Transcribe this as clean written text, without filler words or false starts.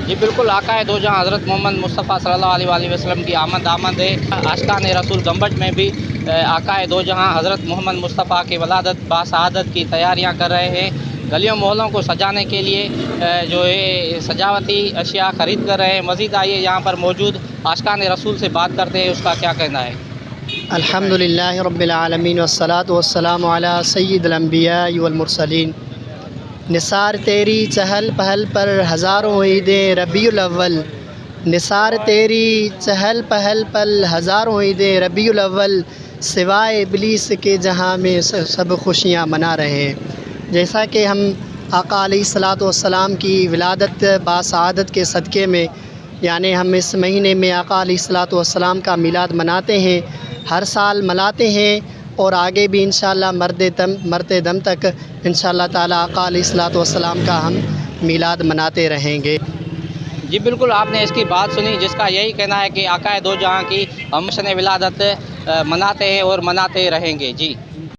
جی بالکل، آقائے دو جہاں حضرت محمد مصطفیٰ صلی اللہ علیہ وآلہ وسلم کی آمد ہے۔ عاشقان رسول گنبد میں بھی آقائے دو جہاں حضرت محمد مصطفیٰ کی ولادت باسعادت کی تیاریاں کر رہے ہیں۔ گلیوں محلوں کو سجانے کے لیے جو ہے سجاوٹی اشیاء خرید کر رہے ہیں۔ مزید آئیے یہاں پر موجود عاشقان رسول سے بات کرتے ہیں، اس کا کیا کہنا ہے۔ الحمدللہ رب العالمین والصلاة والسلام علی سید الانبیاء والمرسلین۔ نثار تیری چہل پہل پر ہزاروں عیدیں ربیع الاول، نثار تیری چہل پہل پر ہزاروں عیدیں ربیع الاول، سوائے ابلیس کے جہاں میں سب خوشیاں منا رہے ہیں۔ جیسا کہ ہم آقا علیہ الصلاۃ والسلام کی ولادت باسعادت کے صدقے میں، یعنی ہم اس مہینے میں آقا علیہ الصلاۃ والسلام کا میلاد مناتے ہیں، ہر سال مناتے ہیں، اور آگے بھی انشاءاللہ مرتے دم تک انشاءاللہ تعالی آقا علیہ الصلاۃ والسلام کا ہم میلاد مناتے رہیں گے۔ جی بالکل، آپ نے اس کی بات سنی، جس کا یہی کہنا ہے کہ آقائے دو جہاں کی ہم جشن ولادت مناتے ہیں اور مناتے رہیں گے۔ جی